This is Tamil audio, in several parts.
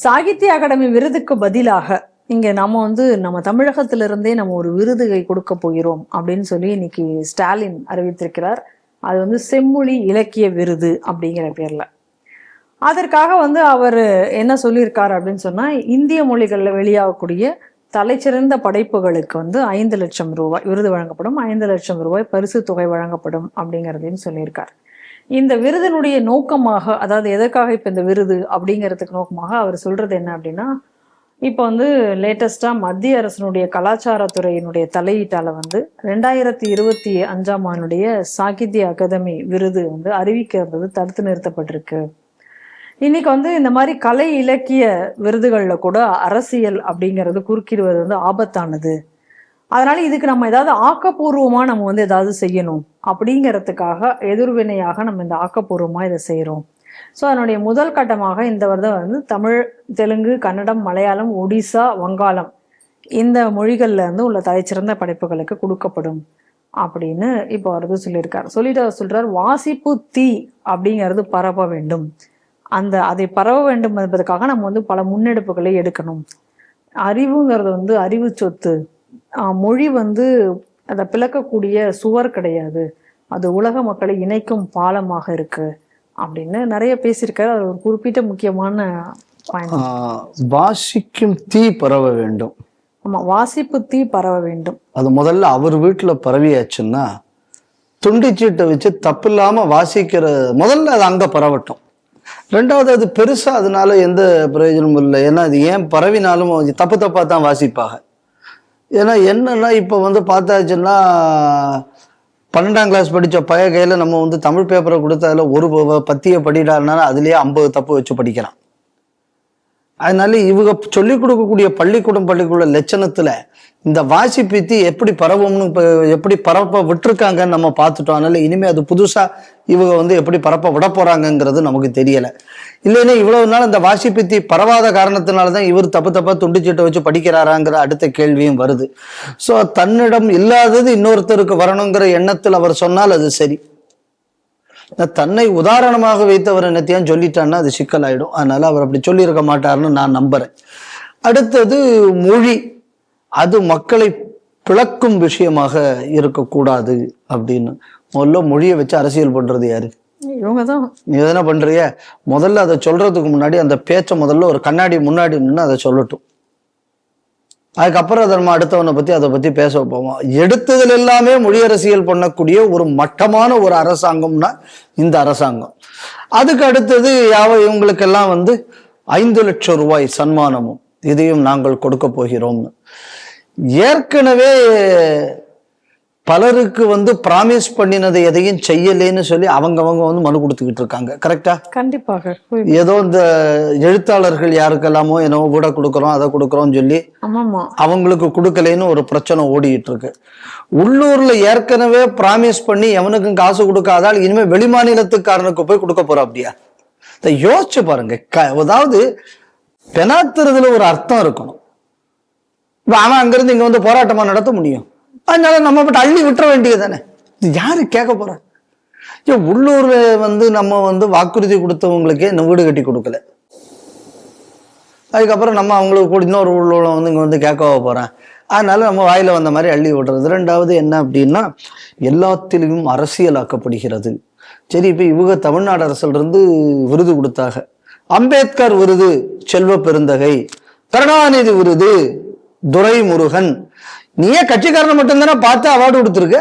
சாகித்ய அகாடமி விருதுக்கு பதிலாக இங்க நம்ம தமிழகத்திலிருந்தே நம்ம ஒரு விருதுகை கொடுக்க போகிறோம் அப்படின்னு சொல்லி இன்னைக்கு ஸ்டாலின் அறிவித்திருக்கிறார். அது செம்மொழி இலக்கிய விருது அப்படிங்கிற பேர்ல. அதற்காக அவர் என்ன சொல்லியிருக்காரு அப்படின்னு சொன்னா, இந்திய மொழிகள்ல வெளியாகக்கூடிய தலைச்சிறந்த படைப்புகளுக்கு 5 லட்சம் ரூபாய் விருது வழங்கப்படும், 5 லட்சம் ரூபாய் பரிசு தொகை வழங்கப்படும் அப்படிங்கிறதையும் சொல்லியிருக்கார். இந்த விருதினுடைய நோக்கமாக, அதாவது எதற்காக இப்ப இந்த விருது அப்படிங்கிறதுக்கு நோக்கமாக அவர் சொல்றது என்ன அப்படின்னா, இப்போ லேட்டஸ்டா மத்திய அரசினுடைய கலாச்சாரத்துறையினுடைய தலையீட்டால 2025ஆம் ஆண்டுடைய சாகித்ய அகாதமி விருது அறிவிக்கிறது தடுத்து நிறுத்தப்பட்டிருக்கு. இன்னைக்கு இந்த மாதிரி கலை இலக்கிய விருதுகள்ல கூட அரசியல் அப்படிங்கிறது குறுக்கிடுவது ஆபத்தானது. அதனால இதுக்கு நம்ம ஏதாவது ஆக்கப்பூர்வமா நம்ம ஏதாவது செய்யணும் அப்படிங்கிறதுக்காக எதிர்வினையாக நம்ம இந்த ஆக்கப்பூர்வமா இதை செய்யறோம். ஸோ அதனுடைய முதல் கட்டமாக இந்த வருடம் தமிழ், தெலுங்கு, கன்னடம், மலையாளம், ஒடிசா, வங்காளம் இந்த மொழிகள்ல உள்ள தலைச்சிறந்த படைப்புகளுக்கு கொடுக்கப்படும் அப்படின்னு இப்போ சொல்லியிருக்காரு. சொல்லிட்டு அவர் சொல்றார், வாசிப்பு தீ அப்படிங்கிறது பரவ வேண்டும். அதை பரவ வேண்டும் என்பதற்காக நம்ம பல முன்னெடுப்புகளை எடுக்கணும். அறிவுங்கிறது அறிவு சொத்து. மொழி அதை பிளக்கக்கூடிய சுவர் கிடையாது, அது உலக மக்களை இணைக்கும் பாலமாக இருக்கு அப்படின்னு நிறைய பேசியிருக்காரு. அது ஒரு குறிப்பிட்ட முக்கியமான வாசிக்கும் தீ பரவ வேண்டும். ஆமா, வாசிப்பு தீ பரவ வேண்டும். அது முதல்ல அவர் வீட்டுல பரவியாச்சுன்னா துண்டிச்சீட்டை வச்சு தப்பு இல்லாம வாசிக்கிற முதல்ல அது அங்க பரவட்டும். ரெண்டாவது, அது பெருசா அதனால எந்த பிரயோஜனமும் இல்லை. ஏன்னா அது ஏன் பரவினாலும் தப்பு தப்பா தான் வாசிப்பாங்க. ஏன்னா என்னன்னா இப்போ பார்த்தாச்சுன்னா 12ஆம் கிளாஸ் படித்த பைய கையில் நம்ம தமிழ் பேப்பரை கொடுத்து அதில் ஒரு பத்தியை படிடாருனால அதுலேயே 50 தப்பு வச்சு படிக்கிறான். அதனால இவங்க சொல்லிக் கொடுக்கக்கூடிய பள்ளிக்கூட லட்சணத்துல இந்த வாசிப்பீத்தி எப்படி பரவும்னு எப்படி பரப்ப விட்டுருக்காங்கன்னு நம்ம பார்த்துட்டோம். அதனால இனிமே அது புதுசா இவங்க எப்படி பரப்ப விட போறாங்கிறது நமக்கு தெரியல. இல்லைன்னா இவ்வளவு நாள் இந்த வாசிப்பீத்தி பரவாத காரணத்தினாலதான் இவர் தப்பா துண்டிச்சீட்டை வச்சு படிக்கிறாராங்கிற அடுத்த கேள்வியும் வருது. ஸோ தன்னிடம் இல்லாதது இன்னொருத்தருக்கு வரணுங்கிற எண்ணத்தில் அவர் சொன்னால் அது சரி. தன்னை உதாரணமாக வைத்தவர் என்னத்தையும் சொல்லிட்டான்னா அது சிக்கலாயிடும். அதனால அவர் அப்படி சொல்லியிருக்க மாட்டாருன்னு நான் நம்புறேன். அடுத்தது மொழி, அது மக்களை பிளக்கும் விஷயமாக இருக்கக்கூடாது அப்படின்னு முதல்ல மொழியை வச்சு அரசியல் பண்றது யாரு? இவங்கதான். நீ எதனா பண்றிய? முதல்ல அதை சொல்றதுக்கு முன்னாடி அந்த பேச்சை முதல்ல ஒரு கண்ணாடி முன்னாடி நின்று அதை சொல்லட்டும். அதுக்கப்புறம் அதை நம்ம அடுத்தவனை பத்தி அதை பத்தி பேச வைப்போம். எடுத்ததுல எல்லாமே மொழி அரசியல் பண்ணக்கூடிய ஒரு மட்டமான ஒரு அரசாங்கம்னா இந்த அரசாங்கம். அதுக்கு அடுத்தது இவங்களுக்கெல்லாம் 5 லட்சம் ரூபாய் சன்மானமும் இதையும் நாங்கள் கொடுக்க போகிறோம்னு ஏற்கனவே பலருக்கு பிராமிஸ் பண்ணினதை எதையும் செய்யலேன்னு சொல்லி அவங்க மனு கொடுத்துக்கிட்டு இருக்காங்க. கரெக்டா? கண்டிப்பாக. ஏதோ இந்த எழுத்தாளர்கள் யாருக்கெல்லாமோ என்னவோ கூட கொடுக்குறோம் அதை கொடுக்குறோம்னு சொல்லி அவங்களுக்கு கொடுக்கலேன்னு ஒரு பிரச்சனை ஓடிட்டு இருக்கு. உள்ளூர்ல ஏற்கனவே பிராமிஸ் பண்ணி எவனுக்கும் காசு கொடுக்காதால் இனிமே வெளிமாநிலத்துக்காரனுக்கு போய் கொடுக்க போறோம். அப்படியா? இதை யோசிச்சு பாருங்க. அதாவது பெனாத்துறதுல ஒரு அர்த்தம் இருக்கணும். அவன் அங்கிருந்து இங்க போராட்டமா நடத்த முடியும். அதனால நம்ம பட்டு அள்ளி விட்டுற வேண்டியது தானே. இது யாரு கேட்க போற? உள்ளூர்ல நம்ம வாக்குறுதி கொடுத்தவங்களுக்கே இன்னும் வீடு கட்டி கொடுக்கல. அதுக்கப்புறம் நம்ம அவங்களுக்கு கூட இன்னொரு உள்ளூர் இங்க கேட்கவா போறேன். அதனால நம்ம வாயில வந்த மாதிரி அள்ளி விடுறது. ரெண்டாவது என்ன அப்படின்னா, எல்லாத்திலையும் அரசியலாக்கப்படுகிறது. சரி, இப்ப இவங்க தமிழ்நாடு அரசுல இருந்து விருது கொடுத்தாங்க. அம்பேத்கர் விருது செல்வ பெருந்தகை, கருணாநிதி விருது துரைமுருகன். நீயே கட்சிக்காரனை மட்டும்தானே பார்த்து அவார்டு கொடுத்துருக்க.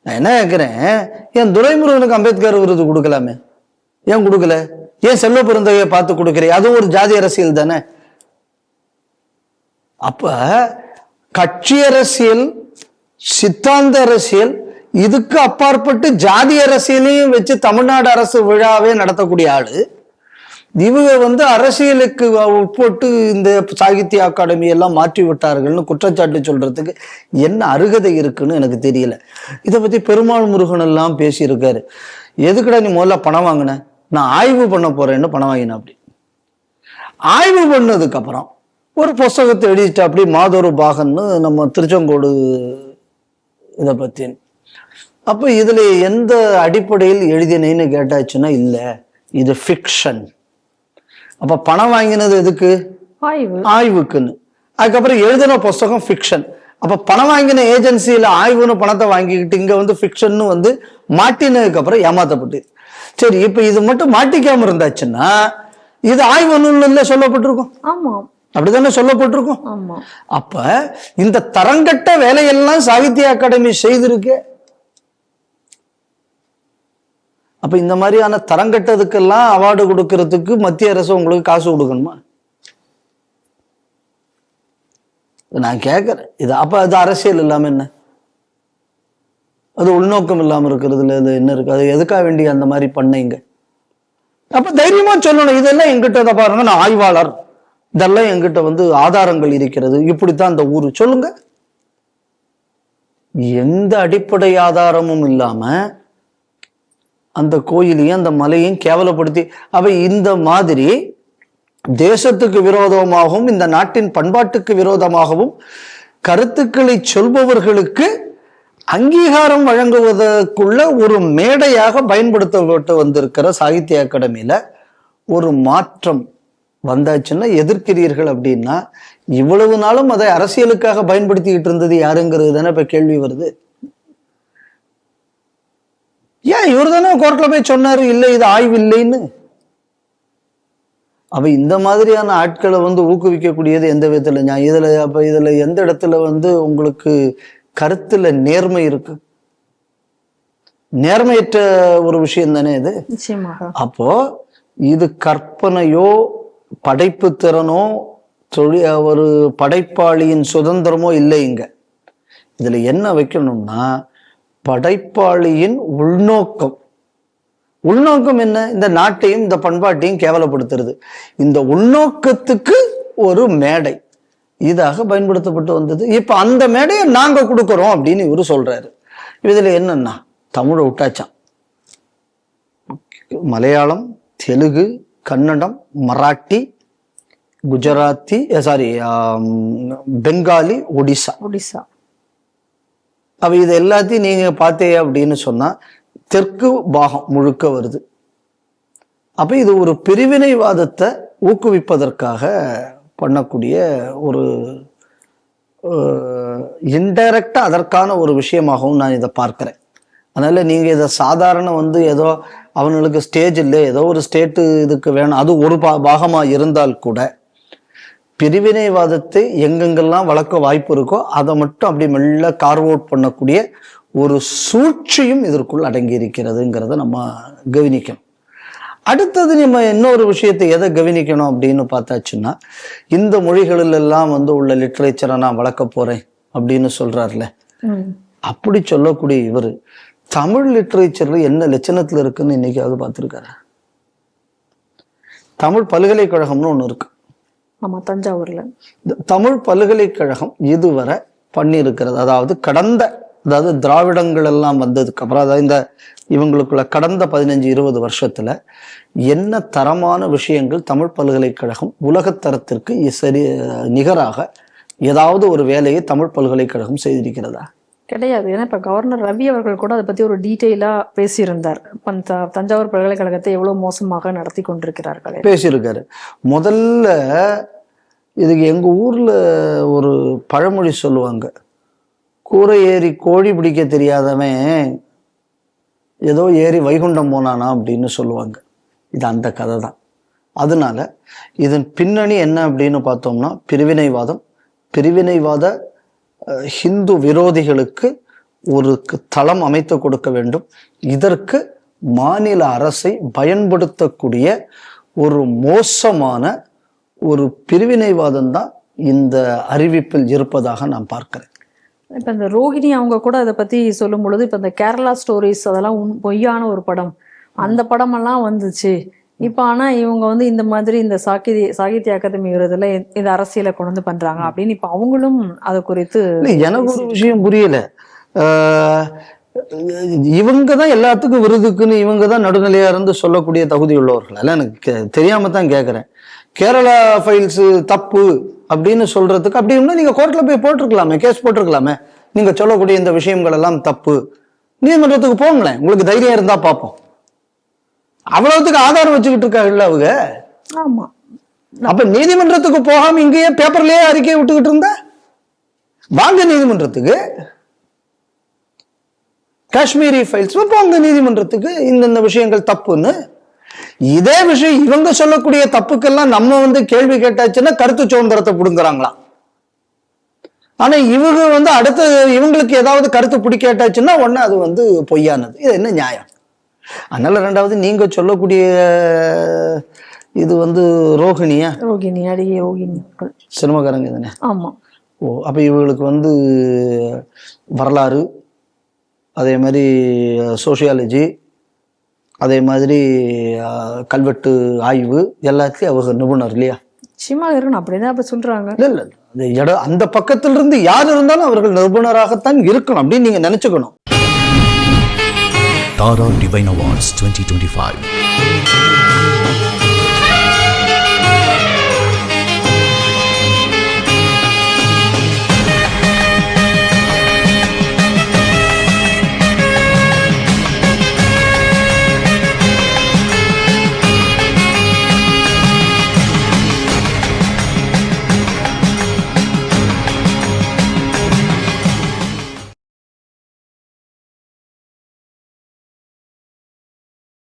நான் என்ன கேட்கிறேன், ஏன் துரைமுருகனுக்கு அம்பேத்கர் விருது கொடுக்கலாமே? ஏன் கொடுக்கல? ஏன் செல்வ பெருந்தகையை பார்த்து கொடுக்கிறேன்? அதுவும் ஒரு ஜாதி அரசியல் தானே. அப்ப கட்சி அரசியல், சித்தாந்த அரசியல், இதுக்கு அப்பாற்பட்டு ஜாதி அரசியலையும் வச்சு தமிழ்நாடு அரசு விழாவே நடத்தக்கூடிய ஆளு இவங்க அரசியலுக்கு உட்பட்டு இந்த சாகித்ய அகாடமி எல்லாம் மாற்றி விட்டார்கள்னு குற்றச்சாட்டு சொல்றதுக்கு என்ன அருகதை இருக்குன்னு எனக்கு தெரியல. இதை பத்தி பெருமாள் முருகன் எல்லாம் பேசியிருக்காரு. எதுக்குடா நீ முதல்ல பணம் வாங்கின? நான் ஆய்வு பண்ண போறேன்னு பணம் வாங்கினேன். அப்படி ஆய்வு பண்ணதுக்கு அப்புறம் ஒரு புஸ்தகத்தை எழுதிட்டு அப்படி மாதொரு பாகன்னு நம்ம திருச்செங்கோடு இதை பத்தி. அப்ப இதுல எந்த அடிப்படையில் எழுதினேன்னு கேட்டாச்சுன்னா, இல்லை இது ஃபிக்ஷன், அப்ப பணம் வாங்கினது எதுக்கு? ஆய்வு. ஆய்வுக்குன்னு. அதுக்கப்புறம் எழுதின புஸ்தகம் ஃபிக்ஷன். அப்ப பணம் வாங்கின ஏஜென்சியில ஆய்வுன்னு பணத்தை வாங்கிக்கிட்டு இங்க வந்து ஃபிக்ஷன் வந்து மாட்டினதுக்கு அப்புறம் ஏமாத்தப்பட்டு. சரி, இப்ப இது மட்டும் மாட்டிக்காம இருந்தாச்சுன்னா இது ஆய்வு நூல்ல சொல்லப்பட்டிருக்கும். ஆமா, அப்படித்தானே சொல்லப்பட்டிருக்கும். ஆமா. அப்ப இந்த தரங்கட்ட வேலையெல்லாம் சாகித்ய அகாடமி செய்திருக்கு. அப்ப இந்த மாதிரியான தரங்கட்டதுக்கெல்லாம் அவார்டு கொடுக்கறதுக்கு மத்திய அரசு உங்களுக்கு காசு கொடுக்கணுமா? நான் கேட்கறேன். இது அப்ப அது அரசியல் இல்லாம என்ன? அது உள்நோக்கம் இல்லாம இருக்கிறதுல இது என்ன இருக்கு? அது எதுக்காக வேண்டிய அந்த மாதிரி பண்ணீங்க? அப்ப தைரியமா சொல்லணும், இதெல்லாம் எங்கிட்ட பாருங்க, நான் ஆய்வாளர், இதெல்லாம் எங்கிட்ட வந்து ஆதாரங்கள் இருக்கிறது, இப்படித்தான் அந்த ஊரு சொல்லுங்க. எந்த அடிப்படை ஆதாரமும் இல்லாம அந்த கோயிலையும் அந்த மலையும் கேவலப்படுத்தி, அவ இந்த மாதிரி தேசத்துக்கு விரோதமாகவும் இந்த நாட்டின் பண்பாட்டுக்கு விரோதமாகவும் கருத்துக்களை சொல்பவர்களுக்கு அங்கீகாரம் வழங்குவதற்குள்ள ஒரு மேடையாக பயன்படுத்தப்பட்டு வந்திருக்கிற சாகித்ய அகாடமியில ஒரு மாற்றம் வந்தாச்சுன்னா எதிர்க்கிறீர்கள். அப்படின்னா இவ்வளவு நாளும் அதை அரசியலுக்காக பயன்படுத்திக்கிட்டு இருந்தது யாருங்கிறது தானே இப்ப கேள்வி வருது. ஏன் இவர் தானே கோர்ட்ல போய் சொன்னாரு, இல்லை இது ஆய்வு இல்லைன்னு. அப்ப இந்த மாதிரியான ஆட்களை வந்து ஊக்குவிக்கக்கூடியது எந்த விதத்துல இதுல எந்த இடத்துல வந்து உங்களுக்கு கருத்துல நேர்மை இருக்கு? நேர்மையற்ற ஒரு விஷயம் தானே இது. நிச்சயமாக. அப்போ இது கற்பனையோ படைப்பு திறனோ ஒரு படைப்பாளியின் சுதந்திரமோ இல்லை. இங்க இதுல என்ன வைக்கணும்னா படைப்பாளியின் உள்நோக்கம். உள்நோக்கம் என்ன? இந்த நாட்டையும் இந்த பண்பாட்டையும் கேவலப்படுத்துறது. இந்த உள்நோக்கத்துக்கு ஒரு மேடை இதாக பயன்படுத்தப்பட்டு வந்தது. இப்ப அந்த மேடையை நாங்க கொடுக்கறோம் அப்படின்னு இவரு சொல்றாரு. இதுல என்னன்னா தமிழை விட்டாச்சான், மலையாளம், தெலுங்கு, கன்னடம், மராட்டி, குஜராத்தி, பெங்காலி, ஒடிசா. அப்ப இது எல்லாத்தையும் நீங்க பார்த்தே அப்படின்னு சொன்னா தெற்கு பாகம் முழுக்க வருது. அப்ப இது ஒரு பிரிவினைவாதத்தை ஊக்குவிப்பதற்காக பண்ணக்கூடிய ஒரு இன்டைரக்டா அதற்கான ஒரு விஷயமாகவும் நான் இதை பார்க்கிறேன். அதனால நீங்க இதை சாதாரண வந்து ஏதோ அவங்களுக்கு ஸ்டேஜ் இல்லை, ஏதோ ஒரு ஸ்டேட்டு இதுக்கு வேணும், அது ஒரு பாகமா இருந்தால் கூட பிரிவினைவாதத்தை எங்கெங்கெல்லாம் வளர்க்க வாய்ப்பு இருக்கோ அதை மட்டும் அப்படி மெல்ல கார்வ் அவுட் பண்ணக்கூடிய ஒரு சூழ்ச்சியும் இதற்குள் அடங்கி இருக்கிறதுங்கிறத நம்ம கவனிக்கணும். அடுத்தது நம்ம இன்னொரு விஷயத்தை எதை கவனிக்கணும் அப்படின்னு பார்த்தாச்சுன்னா, இந்த மொழிகளில் எல்லாம் வந்து உள்ள லிட்ரேச்சரை நான் வளர்க்க போறேன் அப்படின்னு சொல்றாருல, அப்படி சொல்லக்கூடிய இவர் தமிழ் லிட்ரேச்சர்ல என்ன லட்சணத்துல இருக்குன்னு இன்னைக்காவது பார்த்துருக்காரு? தமிழ் பல்கலைக்கழகம்னு ஒண்ணு இருக்கு. ஆமா, தஞ்சாவூர்ல. தமிழ் பல்கலைக்கழகம் இதுவரை பண்ணி இருக்கிறது, அதாவது திராவிடங்கள் எல்லாம் வந்ததுக்கு அப்புறம், அதாவது இந்த இவங்களுக்குள்ள கடந்த 15-20 வருஷத்துல என்ன தரமான விஷயங்கள் தமிழ் பல்கலைக்கழகம் உலகத்தரத்திற்கு சரி நிகராக ஏதாவது ஒரு வேலையை தமிழ் பல்கலைக்கழகம் செய்திருக்கிறதா? கிடையாது. ஏன்னா இப்ப கவர்னர் ரவி அவர்கள் கூட அதை பத்தி ஒரு டீட்டெயிலா பேசியிருந்தார். தஞ்சாவூர் பல்கலைக்கழகத்தை எவ்வளவு மோசமாக நடத்தி கொண்டிருக்கிறார்கள் பேசியிருக்காரு. முதல்ல இதுக்கு எங்க ஊர்ல ஒரு பழமொழி சொல்லுவாங்க, கூரை ஏறி கோழி பிடிக்க தெரியாதவன் ஏதோ ஏறி வைகுண்டம் போனானா அப்படின்னு சொல்லுவாங்க. இது அந்த கதை தான். அதனால இதன் பின்னணி என்ன அப்படின்னு பார்த்தோம்னா பிரிவினைவாத ஹிந்து விரோதிகளுக்கு ஒரு தளம் அமைத்து கொடுக்க வேண்டும். இதற்கு மாநில அரசை பயன்படுத்தக்கூடிய ஒரு மோசமான ஒரு பிரிவினைவாதம் தான் இந்த அறிவிப்பில் இருப்பதாக நான் பார்க்கிறேன். இப்ப இந்த ரோஹிணி அவங்க கூட அதை பத்தி சொல்லும் பொழுது, இப்ப இந்த கேரளா ஸ்டோரிஸ் அதெல்லாம் பொய்யான ஒரு படம், அந்த படம் எல்லாம் வந்துச்சு. இப்ப ஆனா இவங்க வந்து இந்த மாதிரி இந்த சாகித்ய அகாதமி விருதுல இந்த அரசியலை கொண்டு வந்து பண்றாங்க அப்படின்னு இப்ப அவங்களும் அதை குறித்து. எனக்கு ஒரு விஷயம் புரியல. இவங்க தான் எல்லாத்துக்கும் விருதுக்குன்னு இவங்க தான் நடுநிலையா இருந்து சொல்லக்கூடிய தகுதி உள்ளவர்கள் அல்ல. எனக்கு தெரியாம தான் கேட்கிறேன். கேரளா ஃபைல்ஸ் தப்பு அப்படின்னு சொல்றதுக்கு அப்படின்னா நீங்க கோர்ட்ல போய் போட்டிருக்கலாமே, கேஸ் போட்டிருக்கலாமே. நீங்க சொல்லக்கூடிய இந்த விஷயங்கள் எல்லாம் தப்பு, நீதிமன்றத்துக்கு போங்களேன், உங்களுக்கு தைரியம் இருந்தா பார்ப்போம். அவ்வளவுக்கு ஆதாரம் வச்சுக்கிட்டு இருக்காங்கல்ல அவங்க. ஆமா, அப்ப நீதிமன்றத்துக்கு போகாம இங்கேயே பேப்பர்லயே அறிக்கையை விட்டுக்கிட்டு இருந்தா வாங்க நீதிமன்றத்துக்கு. காஷ்மீரி ஃபைல்ஸ் போங்க நீதிமன்றத்துக்கு, இந்த விஷயங்கள் தப்புன்னு. இதே விஷயம் இவங்க சொல்லக்கூடிய தப்புக்கெல்லாம் நம்ம கேள்வி கேட்டாச்சுன்னா கருத்து சுதந்திரத்தை புடுங்குறாங்களாம். ஆனா இவங்க அடுத்த இவங்களுக்கு ஏதாவது கருத்து பிடிக்காட்டாச்சுன்னா உடனே அது பொய்யானது. இது என்ன நியாயம்? அதனால ரெண்டாவது நீங்க சொல்லக்கூடிய இது ரோகிணியா, ரோகிணி, அடியே ரோகிணி சினிமாக்காரங்க தானே? ஆமா. ஓ, அப்ப இவங்களுக்கு வரலாறு, அதே மாதிரி சோசியாலஜி, அதே மாதிரி கல்வெட்டு ஆய்வு எல்லாத்துலயும் அவங்க நிபுணர் இல்லையா? நிச்சயமாக இருக்கணும், அப்படிதான் அப்ப சொல்றாங்க. இல்ல அந்த இடம் அந்த பக்கத்திலிருந்து யார் இருந்தாலும் அவர்கள் நிபுணராகத்தான் இருக்கணும் அப்படின்னு நீங்க நினைச்சுக்கணும். Tara Divine Awards 2025.